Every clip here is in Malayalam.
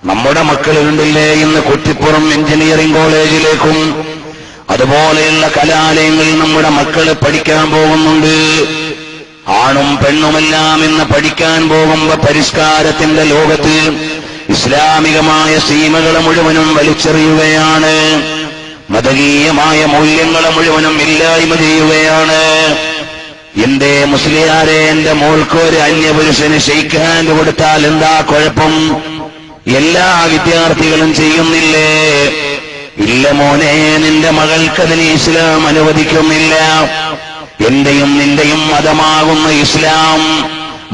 നമ്മുടെ മക്കളുണ്ടല്ലേ ഇന്ന് കുറ്റിപ്പുറം എഞ്ചിനീയറിംഗ് കോളേജിലേക്കും അതുപോലെയുള്ള കലാലയങ്ങളിൽ നമ്മുടെ മക്കൾ പഠിക്കാൻ പോകുന്നുണ്ട്. ആണും പെണ്ണുമെല്ലാം ഇന്ന് പഠിക്കാൻ പോകുമ്പോ പരിഷ്കാരത്തിന്റെ ലോകത്ത് ഇസ്ലാമികമായ സീമകളെ മുഴുവനും വലിച്ചെറിയുകയാണ്. മതകീയമായ മൂല്യങ്ങളെ മുഴുവനും ഇല്ലായ്മ ചെയ്യുകയാണ്. എന്റെ മുസ്ലിയാരെ, എന്റെ മോൾക്ക് ഒരു അന്യപുരുഷന് ഷെയ്ക്ക് ഹാൻഡ് കൊടുത്താൽ എന്താ കുഴപ്പം? എല്ലാ വിദ്യാർത്ഥികളും ചെയ്യുന്നില്ലേ? ഇല്ല മോനെ, നിന്റെ മകൾക്കതിന് ഇസ്ലാം അനുവദിക്കുന്നില്ല. എന്റെയും നിന്റെയും മതമാകുന്ന ഇസ്ലാം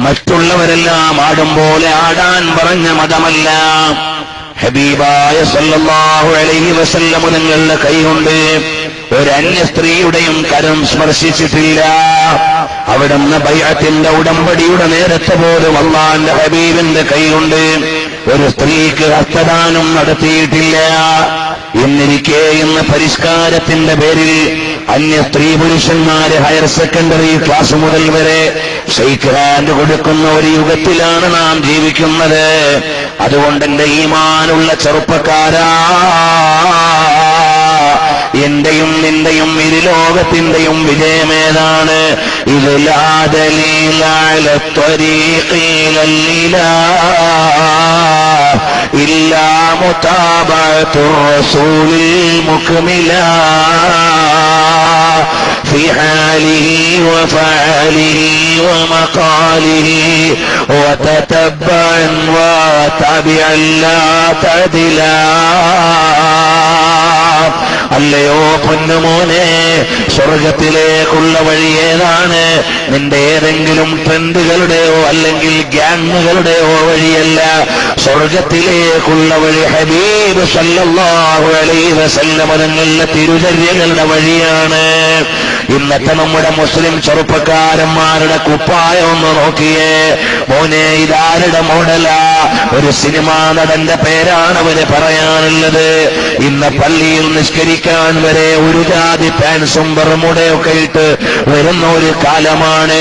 മറ്റുള്ളവരെല്ലാം ആടും പോലെ ആടാൻ പറഞ്ഞ മതമല്ല. ഹബീബായ സല്ലല്ലാഹു അലൈഹി വസല്ലം തങ്ങളുടെ കൈകൊണ്ട് ഒരന്യ സ്ത്രീയുടെയും കരം സ്പർശിച്ചിട്ടില്ല. അവിടുന്ന് ബൈഅത്തിന്റെ ഉടമ്പടിയുടെ നേരത്തെ പോലും അല്ലാഹുവിന്റെ ഹബീബിന്റെ കൈകൊണ്ട് ഒരു സ്ത്രീക്ക് ഹസ്തദാനം നടത്തിയിട്ടില്ല. എന്നിരിക്കെ ഇന്ന് പരിഷ്കാരത്തിന്റെ പേരിൽ അന്യ സ്ത്രീ പുരുഷന്മാര് ഹയർ സെക്കൻഡറി ക്ലാസ് മുതൽ വരെ ഷെയ്ക്ക് ഹാൻഡ് കൊടുക്കുന്ന ഒരു യുഗത്തിലാണ് നാം ജീവിക്കുന്നത്. അതുകൊണ്ട് എന്റെ ഈമാനുള്ള ചെറുപ്പക്കാരാ, എന്റെയും നിന്റെയും ഇരുലോകത്തിന്റെയും വിജയമേതാണ്? ഇത് ലാ ദലീല അലാ ത്വരീഖിൽ ഇല്ലാ മുതാബഅത്തു റസൂലിൽ മുക്മിലാ في حاله وفعله ومقاله وتتبع وتابعا لا تعدلا. അല്ലയോ പൊന്നുമോനെ, സ്വർഗത്തിലേക്കുള്ള വഴി ഏതാണ്? നിന്റെ ഏതെങ്കിലും ട്രെൻഡുകളുടെയോ അല്ലെങ്കിൽ ഗ്യാങ്ങുകളുടെയോ വഴിയല്ല. സ്വർഗത്തിലേക്കുള്ള വഴി ഹബീബ് സല്ലല്ലാഹു അലൈഹി വസല്ലം തങ്ങളുടെ തിരുചര്യകളുടെ വഴിയാണ്. ഇന്നത്തെ നമ്മുടെ മുസ്ലിം ചെറുപ്പക്കാരന്മാരുടെ കുപ്പായം ഒന്ന് നോക്കിയേ മോനെ, ഇതാരുടെ മോഡലാ? ഒരു സിനിമാ നടന്റെ പേരാണ് അവന് പറയാനുള്ളത്. ഇന്ന് പള്ളിയിൽ നിസ്കരിക്കാൻ വരെ ഒരു ജാതി പാൻസും ബർമുടയൊക്കെ ഇട്ട് വരുന്ന ഒരു കാലമാണ്.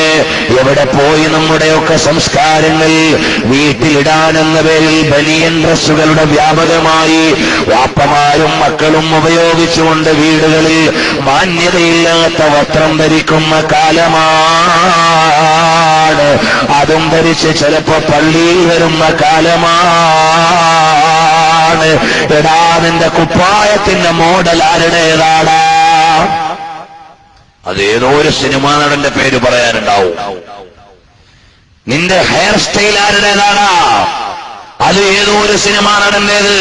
എവിടെ പോയി നമ്മുടെയൊക്കെ സംസ്കാരങ്ങൾ? വീട്ടിലിടാനെന്ന പേരിൽ ബനിയൻ ഡ്രസ്സുകളുടെ വ്യാപകമായി വാപ്പമാരും മക്കളും ഉപയോഗിച്ചുകൊണ്ട് വീടുകളിൽ മാന്യതയില്ലാത്ത വസ്ത്രം ധരിക്കുന്ന കാലമാണ്. അതും ധരിച്ച് ചിലപ്പോ പള്ളിയിൽ വരുന്ന കാലമാണ്. എടാ, നിന്റെ കുപ്പായത്തിന്റെ മോഡൽ ആരുടേതാടാ? അത് ഏതോ ഒരു സിനിമാ നടന്റെ പേര് പറയാനുണ്ടാവും. നിന്റെ ഹെയർ സ്റ്റൈൽ ആരുടേതാടാ? അത് ഏതോ ഒരു സിനിമാ നടന്റേത്.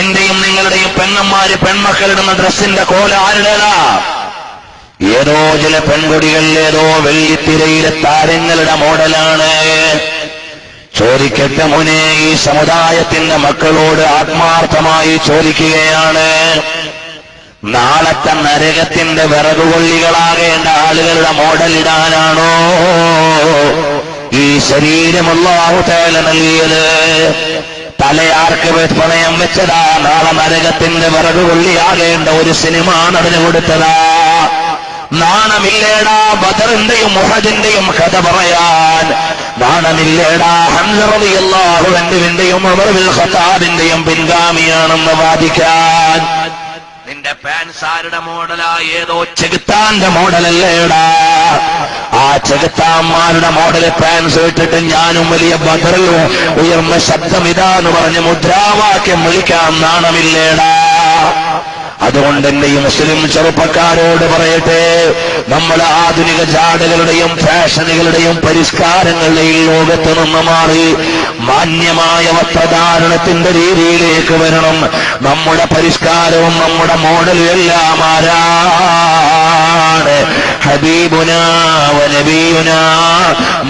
എന്റെയും നിങ്ങളുടെയും പെണ്ണന്മാര് പെൺമക്കളിടുന്ന ഡ്രസ്സിന്റെ കോല ആരുടേതാ? ഏതോ ചില പെൺകുടികൾ ഏതോ വെള്ളിത്തിരയിലെ താരങ്ങളുടെ മോഡലാണ്. ചോദിക്കട്ടെ മോനെ, ഈ സമുദായത്തിന്റെ മക്കളോട് ആത്മാർത്ഥമായി ചോദിക്കുകയാണ്, നാളത്തെ നരകത്തിന്റെ വിറകുകൊള്ളികളാകേണ്ട ആളുകളുടെ മോഡലിടാനാണോ ഈ ശരീരം അല്ലാഹു തആല നൽകിയത്? തലയാർക്ക് പണയം വെച്ചതാ? നാളെ നരകത്തിന്റെ വിറകുകൊള്ളിയാകേണ്ട ഒരു സിനിമ നടന്നു കൊടുത്തതാ? നാണമില്ലേടാ ബദറിന്റെയും ഉഹദിന്റെയും കഥ പറയാൻ? നാണമില്ലേടാ ഹംസ റളിയല്ലാഹു അൻഹുവിന്റെയും ഉമർ ബിൻ ഖത്താബിന്റെയും പിൻഗാമിയാണെന്ന് വാദിക്കാൻ? നിന്റെ പാൻസ് ആരുടെ മോഡലാ? ഏതോ ചെകുത്താന്റെ മോഡലല്ലേടാ? ആ ചെകുത്താന്മാരുടെ മോഡല് പാൻസ് ഇട്ടിട്ട് ഞാനും വലിയ ബദറിൽ ഉയർന്ന ശബ്ദം ഇതാന്ന് പറഞ്ഞ് മുദ്രാവാക്യം വിളിക്കാൻ നാണമില്ലേടാ? അതുകൊണ്ട് എന്റെ ഈ മുസ്ലിം ചെറുപ്പക്കാരോട് പറയട്ടെ, നമ്മൾ ആധുനിക ജാടകളുടെയും ഫാഷനുകളുടെയും പരിഷ്കാരങ്ങളുടെയും ലോകത്ത് നിന്ന് മാറി മാന്യമായ വസ്ത്രധാരണത്തിന്റെ രീതിയിലേക്ക് വരണം. നമ്മുടെ പരിഷ്കാരവും നമ്മുടെ മോഡലും എല്ലാം ആരാണ്? ഹബീബുനാ വ നബിയുനാ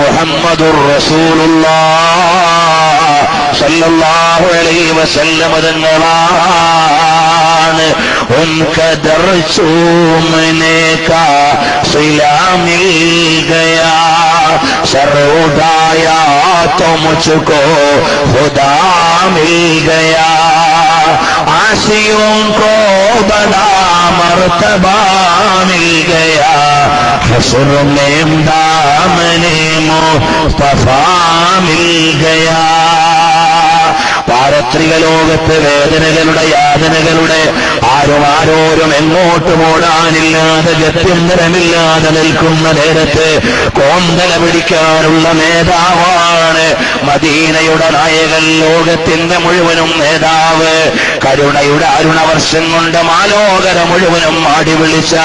മുഹമ്മദുർ റസൂലുള്ളാഹ് സല്ലല്ലാഹു അലൈഹി വസല്ലം തങ്ങളാണ്. उनका दर्शूमने का सिला मिल गया, सर उठाया तो मुझको खुदा मिल गया, आसियों को बड़ा मर्तबा मिल गया, हसर में दामने मुस्तफा मिल गया. പാരത്രിക ലോകത്ത് വേദനകളുടെ യാതനകളുടെ ആരോരും എങ്ങോട്ടും ഓടാനില്ലാതെ ഗത്യന്തരമില്ലാതെ നിൽക്കുന്ന നേരത്ത് കോന്തല പിടിക്കാനുള്ള നേതാവാണ് മദീനയുടെ നായകൻ, ലോകത്തിന്റെ മുഴുവനും നേതാവ്. കരുണയുടെ അരുണവർഷം കൊണ്ട് മാലോകര മുഴുവനും ആടി വിളിച്ച